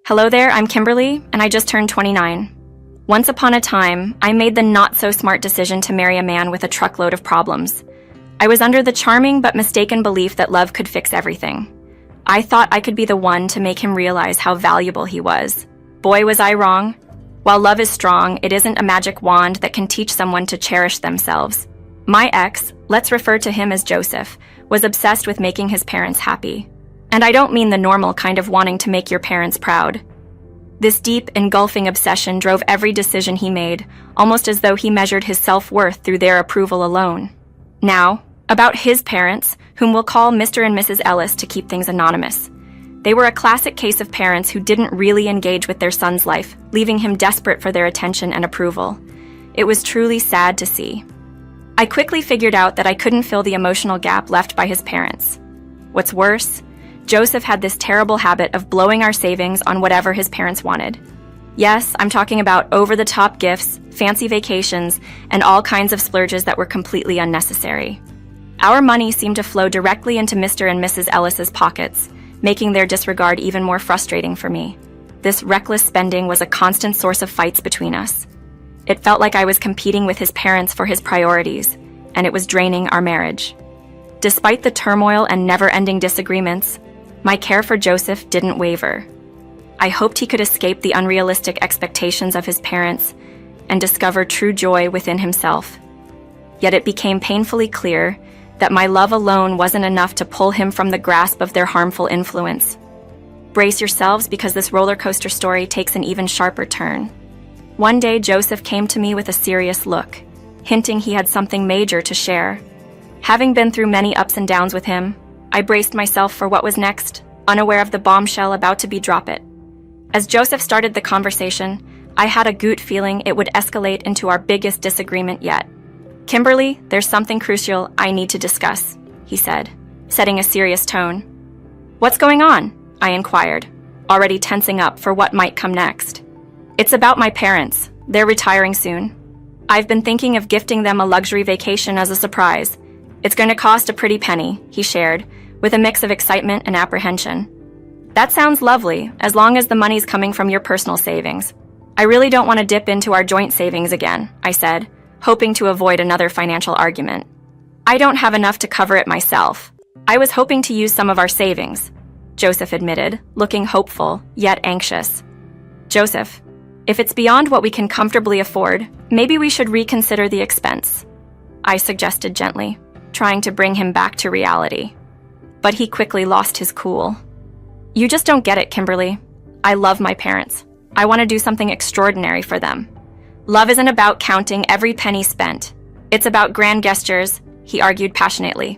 Hello there, I'm Kimberly, and I just turned 29. Once upon a time, I made the not-so-smart decision to marry a man with a truckload of problems. I was under the charming but mistaken belief that love could fix everything. I thought I could be the one to make him realize how valuable he was. Boy, was I wrong. While love is strong, it isn't a magic wand that can teach someone to cherish themselves. My ex, let's refer to him as Joseph, was obsessed with making his parents happy. And I don't mean the normal kind of wanting to make your parents proud. This deep, engulfing obsession drove every decision he made, almost as though he measured his self-worth through their approval alone. Now, about his parents, whom we'll call Mr. and Mrs. Ellis to keep things anonymous. They were a classic case of parents who didn't really engage with their son's life, leaving him desperate for their attention and approval. It was truly sad to see. I quickly figured out that I couldn't fill the emotional gap left by his parents. What's worse, Joseph had this terrible habit of blowing our savings on whatever his parents wanted. Yes, I'm talking about over-the-top gifts, fancy vacations, and all kinds of splurges that were completely unnecessary. Our money seemed to flow directly into Mr. and Mrs. Ellis's pockets, making their disregard even more frustrating for me. This reckless spending was a constant source of fights between us. It felt like I was competing with his parents for his priorities, and it was draining our marriage. Despite the turmoil and never-ending disagreements, my care for Joseph didn't waver. I hoped he could escape the unrealistic expectations of his parents and discover true joy within himself. Yet it became painfully clear that my love alone wasn't enough to pull him from the grasp of their harmful influence. Brace yourselves, because this roller coaster story takes an even sharper turn. One day, Joseph came to me with a serious look, hinting he had something major to share. Having been through many ups and downs with him, I braced myself for what was next, unaware of the bombshell about to be dropped. As Joseph started the conversation, I had a gut feeling it would escalate into our biggest disagreement yet. "Kimberly, there's something crucial I need to discuss," he said, setting a serious tone. "What's going on?" I inquired, already tensing up for what might come next. "It's about my parents. They're retiring soon. I've been thinking of gifting them a luxury vacation as a surprise. It's going to cost a pretty penny," he shared, with a mix of excitement and apprehension. "That sounds lovely, as long as the money's coming from your personal savings. I really don't want to dip into our joint savings again," I said, hoping to avoid another financial argument. "I don't have enough to cover it myself. I was hoping to use some of our savings," Joseph admitted, looking hopeful, yet anxious. "Joseph, if it's beyond what we can comfortably afford, maybe we should reconsider the expense," I suggested gently, trying to bring him back to reality. But he quickly lost his cool. "You just don't get it, Kimberly. I love my parents. I want to do something extraordinary for them. Love isn't about counting every penny spent. It's about grand gestures," he argued passionately.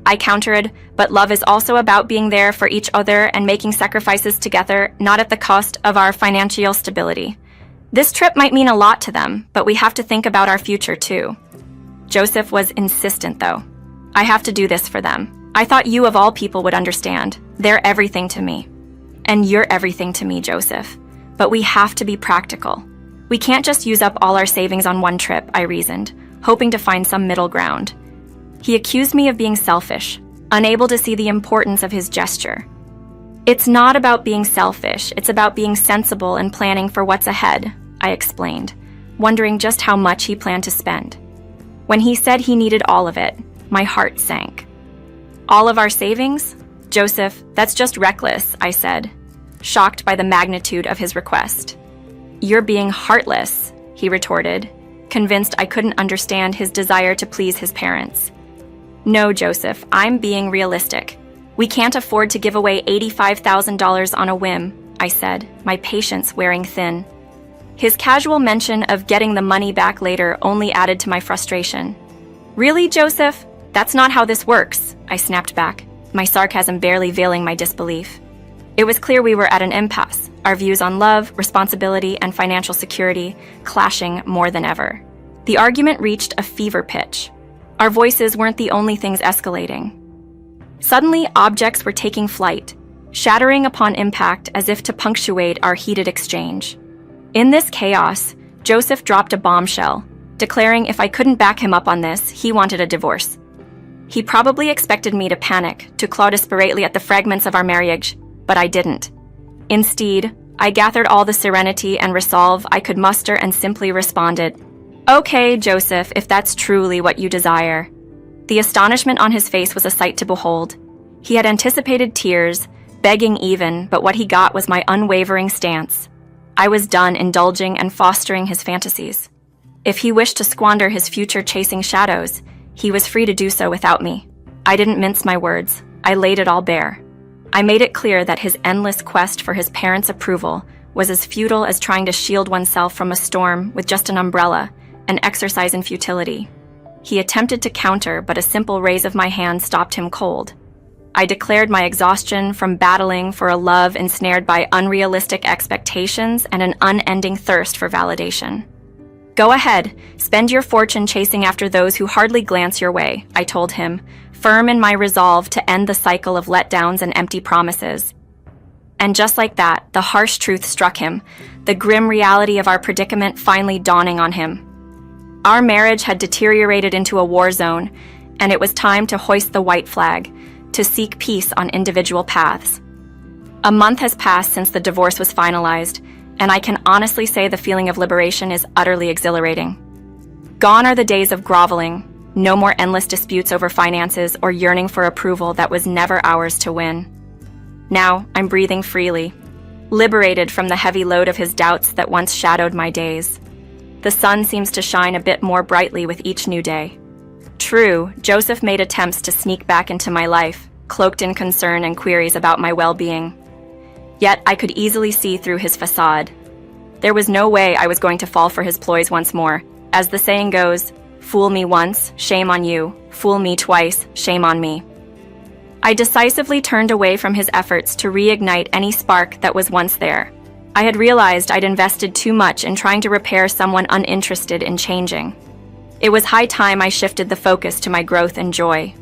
I countered, "But love is also about being there for each other and making sacrifices together, not at the cost of our financial stability. This trip might mean a lot to them, but we have to think about our future too." Joseph was insistent, though. "I have to do this for them. I thought you of all people would understand. They're everything to me." "And you're everything to me, Joseph. But we have to be practical. We can't just use up all our savings on one trip," I reasoned, hoping to find some middle ground. He accused me of being selfish, unable to see the importance of his gesture. "It's not about being selfish, it's about being sensible and planning for what's ahead," I explained, wondering just how much he planned to spend. When he said he needed all of it, my heart sank. "All of our savings? Joseph, that's just reckless," I said, shocked by the magnitude of his request. "You're being heartless," he retorted, convinced I couldn't understand his desire to please his parents. "No, Joseph, I'm being realistic. We can't afford to give away $85,000 on a whim," I said, my patience wearing thin. His casual mention of getting the money back later only added to my frustration. "Really, Joseph? That's not how this works," I snapped back, my sarcasm barely veiling my disbelief. It was clear we were at an impasse, our views on love, responsibility, and financial security clashing more than ever. The argument reached a fever pitch. Our voices weren't the only things escalating. Suddenly, objects were taking flight, shattering upon impact as if to punctuate our heated exchange. In this chaos, Joseph dropped a bombshell, declaring if I couldn't back him up on this, he wanted a divorce. He probably expected me to panic, to claw desperately at the fragments of our marriage, but I didn't. Instead, I gathered all the serenity and resolve I could muster and simply responded, "Okay, Joseph, if that's truly what you desire." The astonishment on his face was a sight to behold. He had anticipated tears, begging even, but what he got was my unwavering stance. I was done indulging and fostering his fantasies. If he wished to squander his future chasing shadows, he was free to do so without me. I didn't mince my words. I laid it all bare. I made it clear that his endless quest for his parents' approval was as futile as trying to shield oneself from a storm with just an umbrella, an exercise in futility. He attempted to counter, but a simple raise of my hand stopped him cold. I declared my exhaustion from battling for a love ensnared by unrealistic expectations and an unending thirst for validation. "Go ahead, spend your fortune chasing after those who hardly glance your way," I told him, firm in my resolve to end the cycle of letdowns and empty promises. And just like that, the harsh truth struck him, the grim reality of our predicament finally dawning on him. Our marriage had deteriorated into a war zone, and it was time to hoist the white flag, to seek peace on individual paths. A month has passed since the divorce was finalized, and I can honestly say the feeling of liberation is utterly exhilarating. Gone are the days of groveling, no more endless disputes over finances or yearning for approval that was never ours to win. Now I'm breathing freely, liberated from the heavy load of his doubts that once shadowed my days. The sun seems to shine a bit more brightly with each new day. True, Joseph made attempts to sneak back into my life, cloaked in concern and queries about my well-being. Yet I could easily see through his facade. There was no way I was going to fall for his ploys once more. As the saying goes, fool me once, shame on you. Fool me twice, shame on me. I decisively turned away from his efforts to reignite any spark that was once there. I had realized I'd invested too much in trying to repair someone uninterested in changing. It was high time I shifted the focus to my growth and joy.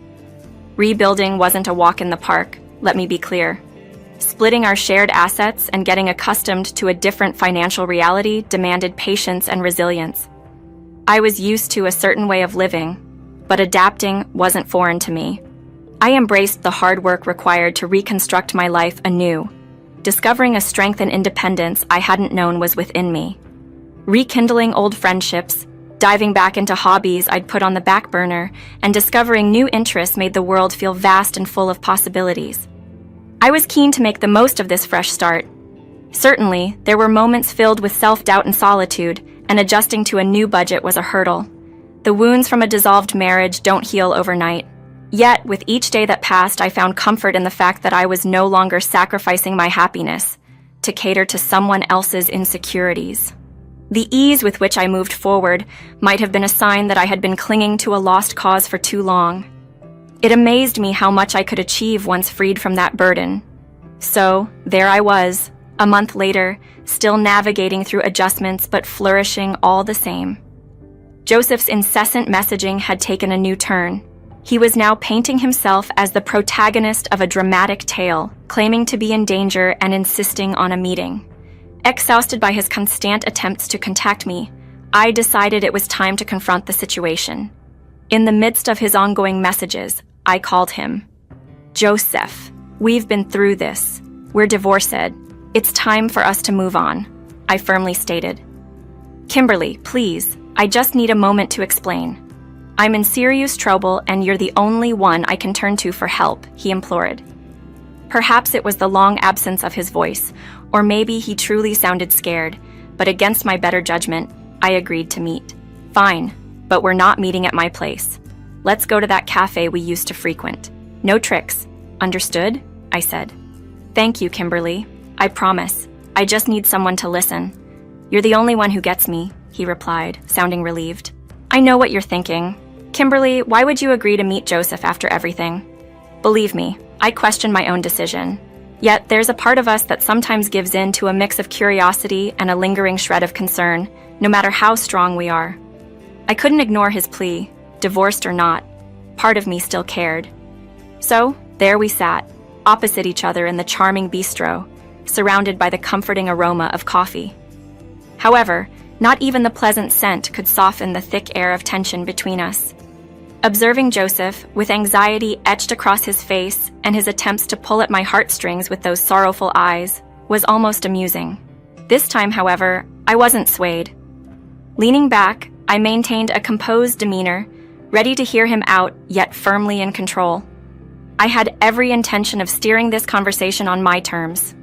Rebuilding wasn't a walk in the park, let me be clear. Splitting our shared assets and getting accustomed to a different financial reality demanded patience and resilience. I was used to a certain way of living, but adapting wasn't foreign to me. I embraced the hard work required to reconstruct my life anew, discovering a strength and independence I hadn't known was within me. Rekindling old friendships, diving back into hobbies I'd put on the back burner, and discovering new interests made the world feel vast and full of possibilities. I was keen to make the most of this fresh start. Certainly, there were moments filled with self-doubt and solitude, and adjusting to a new budget was a hurdle. The wounds from a dissolved marriage don't heal overnight. Yet, with each day that passed, I found comfort in the fact that I was no longer sacrificing my happiness to cater to someone else's insecurities. The ease with which I moved forward might have been a sign that I had been clinging to a lost cause for too long. It amazed me how much I could achieve once freed from that burden. So, there I was, a month later, still navigating through adjustments but flourishing all the same. Joseph's incessant messaging had taken a new turn. He was now painting himself as the protagonist of a dramatic tale, claiming to be in danger and insisting on a meeting. Exhausted by his constant attempts to contact me, I decided it was time to confront the situation. In the midst of his ongoing messages, I called him. "Joseph, we've been through this. We're divorced. It's time for us to move on," I firmly stated. "Kimberly, please, I just need a moment to explain. I'm in serious trouble and you're the only one I can turn to for help," he implored. Perhaps it was the long absence of his voice, or maybe he truly sounded scared, but against my better judgment, I agreed to meet. "Fine, but we're not meeting at my place. Let's go to that cafe we used to frequent. No tricks. Understood?" I said. "Thank you, Kimberly. I promise. I just need someone to listen. You're the only one who gets me," he replied, sounding relieved. "I know what you're thinking. Kimberly, why would you agree to meet Joseph after everything? Believe me, I question my own decision. Yet there's a part of us that sometimes gives in to a mix of curiosity and a lingering shred of concern, no matter how strong we are." I couldn't ignore his plea. Divorced or not, part of me still cared. So, there we sat, opposite each other in the charming bistro, surrounded by the comforting aroma of coffee. However, not even the pleasant scent could soften the thick air of tension between us. Observing Joseph, with anxiety etched across his face and his attempts to pull at my heartstrings with those sorrowful eyes, was almost amusing. This time, however, I wasn't swayed. Leaning back, I maintained a composed demeanor, ready to hear him out, yet firmly in control. I had every intention of steering this conversation on my terms.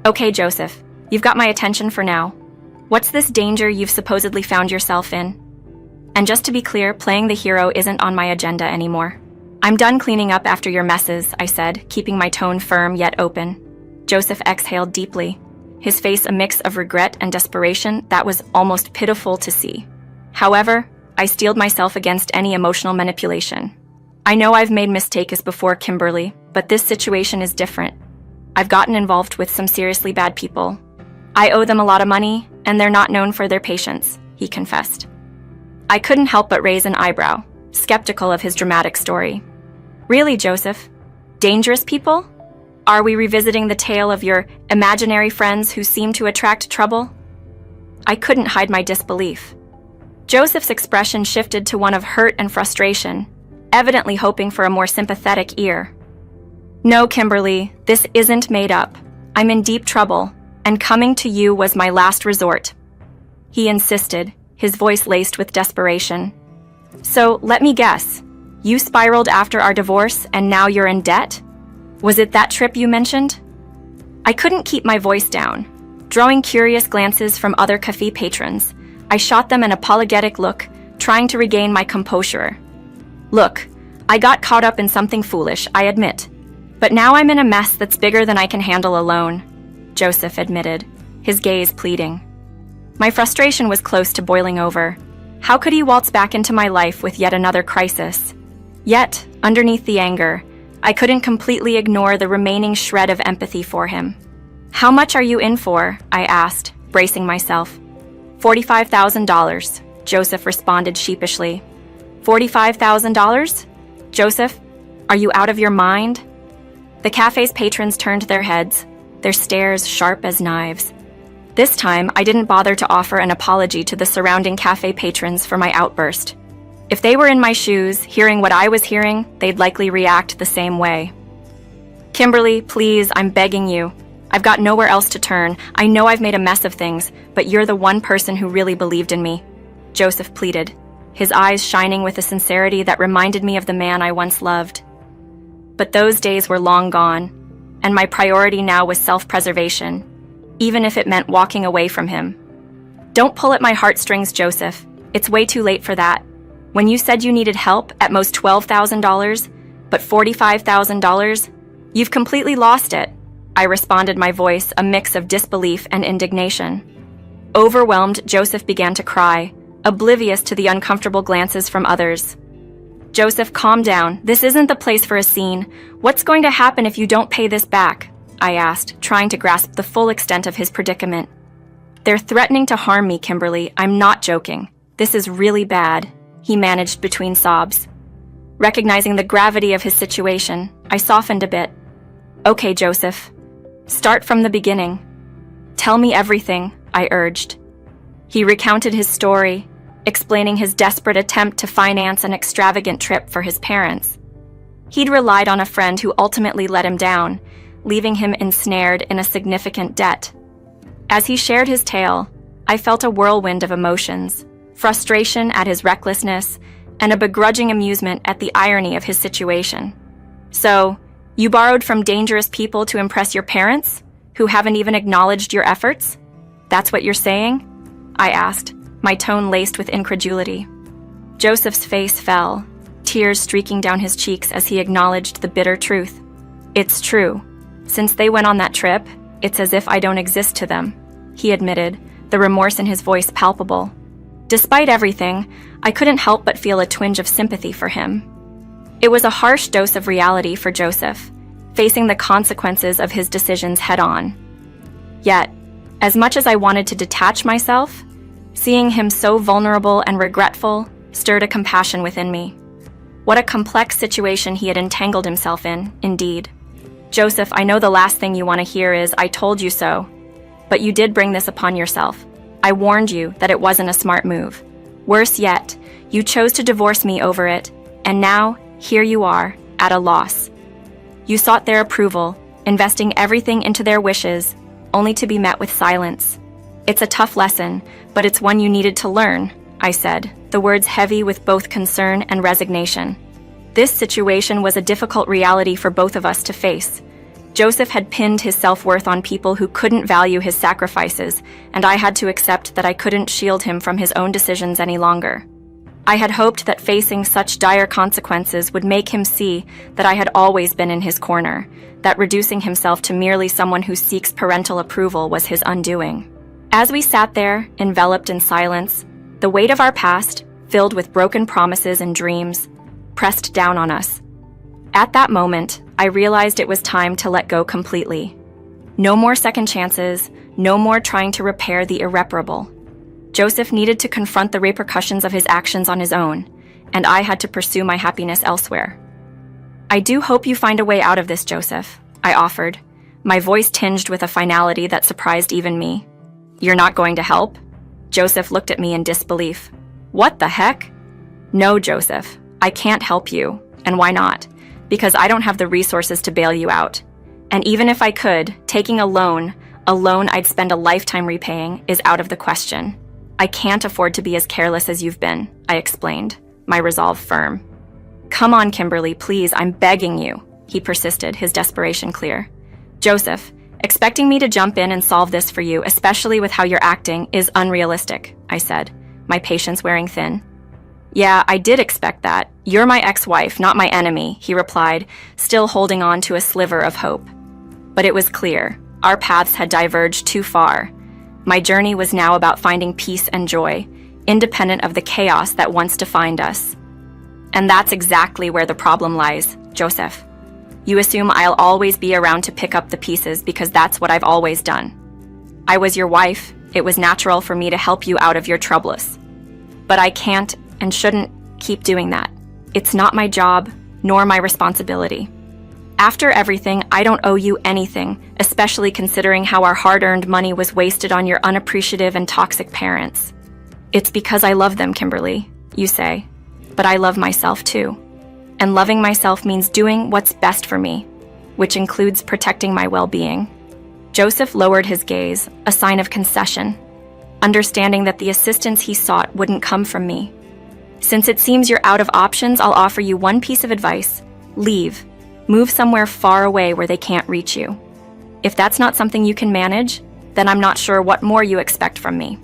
Okay, Joseph, you've got my attention for now. What's this danger you've supposedly found yourself in? And just to be clear, playing the hero isn't on my agenda anymore. I'm done cleaning up after your messes, I said, keeping my tone firm yet open. Joseph exhaled deeply, his face a mix of regret and desperation that was almost pitiful to see. However, I steeled myself against any emotional manipulation. I know I've made mistakes before, Kimberly, but this situation is different. I've gotten involved with some seriously bad people. I owe them a lot of money, and they're not known for their patience, he confessed. I couldn't help but raise an eyebrow, skeptical of his dramatic story. Really, Joseph? Dangerous people? Are we revisiting the tale of your imaginary friends who seem to attract trouble? I couldn't hide my disbelief. Joseph's expression shifted to one of hurt and frustration, evidently hoping for a more sympathetic ear. No, Kimberly, this isn't made up. I'm in deep trouble, and coming to you was my last resort. He insisted, his voice laced with desperation. So, let me guess. You spiraled after our divorce, and now you're in debt? Was it that trip you mentioned? I couldn't keep my voice down. Drawing curious glances from other cafe patrons, I shot them an apologetic look, trying to regain my composure. Look, I got caught up in something foolish, I admit. But now I'm in a mess that's bigger than I can handle alone, Joseph admitted, his gaze pleading. My frustration was close to boiling over. How could he waltz back into my life with yet another crisis? Yet, underneath the anger, I couldn't completely ignore the remaining shred of empathy for him. How much are you in for? I asked, bracing myself. $45,000, Joseph responded sheepishly. $45,000? Joseph, are you out of your mind? The cafe's patrons turned their heads, their stares sharp as knives. This time, I didn't bother to offer an apology to the surrounding cafe patrons for my outburst. If they were in my shoes, hearing what I was hearing, they'd likely react the same way. Kimberly, please, I'm begging you. I've got nowhere else to turn. I know I've made a mess of things, but you're the one person who really believed in me, Joseph pleaded, his eyes shining with a sincerity that reminded me of the man I once loved. But those days were long gone, and my priority now was self-preservation, even if it meant walking away from him. Don't pull at my heartstrings, Joseph. It's way too late for that. When you said you needed help, at most $12,000, but $45,000, you've completely lost it, I responded, my voice a mix of disbelief and indignation. Overwhelmed, Joseph began to cry, oblivious to the uncomfortable glances from others. Joseph, calm down. This isn't the place for a scene. What's going to happen if you don't pay this back? I asked, trying to grasp the full extent of his predicament. They're threatening to harm me, Kimberly. I'm not joking. This is really bad, he managed between sobs. Recognizing the gravity of his situation, I softened a bit. Okay, Joseph. Start from the beginning. Tell me everything, I urged. He recounted his story, explaining his desperate attempt to finance an extravagant trip for his parents. He'd relied on a friend who ultimately let him down, leaving him ensnared in a significant debt. As he shared his tale, I felt a whirlwind of emotions, frustration at his recklessness, and a begrudging amusement at the irony of his situation. So, you borrowed from dangerous people to impress your parents, who haven't even acknowledged your efforts? That's what you're saying? I asked, my tone laced with incredulity. Joseph's face fell, tears streaking down his cheeks as he acknowledged the bitter truth. It's true. Since they went on that trip, it's as if I don't exist to them, he admitted, the remorse in his voice palpable. Despite everything, I couldn't help but feel a twinge of sympathy for him. It was a harsh dose of reality for Joseph, facing the consequences of his decisions head-on. Yet, as much as I wanted to detach myself, seeing him so vulnerable and regretful stirred a compassion within me. What a complex situation he had entangled himself in, indeed. Joseph, I know the last thing you want to hear is, I told you so. But you did bring this upon yourself. I warned you that it wasn't a smart move. Worse yet, you chose to divorce me over it, and now, here you are, at a loss. You sought their approval, investing everything into their wishes, only to be met with silence. It's a tough lesson, but it's one you needed to learn, I said, the words heavy with both concern and resignation. This situation was a difficult reality for both of us to face. Joseph had pinned his self-worth on people who couldn't value his sacrifices, and I had to accept that I couldn't shield him from his own decisions any longer. I had hoped that facing such dire consequences would make him see that I had always been in his corner, that reducing himself to merely someone who seeks parental approval was his undoing. As we sat there, enveloped in silence, the weight of our past, filled with broken promises and dreams, pressed down on us. At that moment, I realized it was time to let go completely. No more second chances, no more trying to repair the irreparable. Joseph needed to confront the repercussions of his actions on his own, and I had to pursue my happiness elsewhere. I do hope you find a way out of this, Joseph, I offered, my voice tinged with a finality that surprised even me. You're not going to help? Joseph looked at me in disbelief. What the heck? No, Joseph, I can't help you. And why not? Because I don't have the resources to bail you out. And even if I could, taking a loan I'd spend a lifetime repaying, is out of the question. I can't afford to be as careless as you've been, I explained, my resolve firm. Come on, Kimberly, please, I'm begging you, he persisted, his desperation clear. Joseph, expecting me to jump in and solve this for you, especially with how you're acting, is unrealistic, I said, my patience wearing thin. Yeah, I did expect that. You're my ex-wife, not my enemy, he replied, still holding on to a sliver of hope. But it was clear. Our paths had diverged too far. My journey was now about finding peace and joy, independent of the chaos that once defined us. And that's exactly where the problem lies, Joseph. You assume I'll always be around to pick up the pieces because that's what I've always done. I was your wife. It was natural for me to help you out of your troubles. But I can't and shouldn't keep doing that. It's not my job, nor my responsibility. After everything, I don't owe you anything, especially considering how our hard-earned money was wasted on your unappreciative and toxic parents. It's because I love them, Kimberly, you say. But I love myself too. And loving myself means doing what's best for me, which includes protecting my well-being. Joseph lowered his gaze, a sign of concession, understanding that the assistance he sought wouldn't come from me. Since it seems you're out of options, I'll offer you one piece of advice. Leave. Move somewhere far away where they can't reach you. If that's not something you can manage, then I'm not sure what more you expect from me.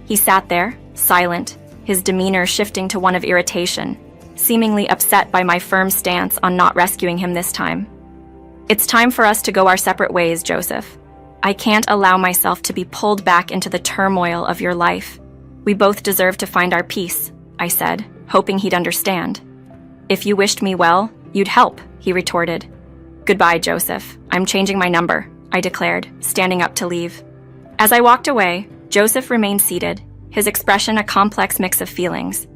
He sat there, silent, his demeanor shifting to one of irritation, seemingly upset by my firm stance on not rescuing him this time. It's time for us to go our separate ways, Joseph. I can't allow myself to be pulled back into the turmoil of your life. We both deserve to find our peace, I said, hoping he'd understand. If you wished me well, you'd help, he retorted. Goodbye, Joseph. I'm changing my number, I declared, standing up to leave. As I walked away, Joseph remained seated, his expression a complex mix of feelings.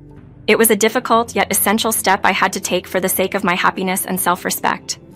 It was a difficult yet essential step I had to take for the sake of my happiness and self-respect.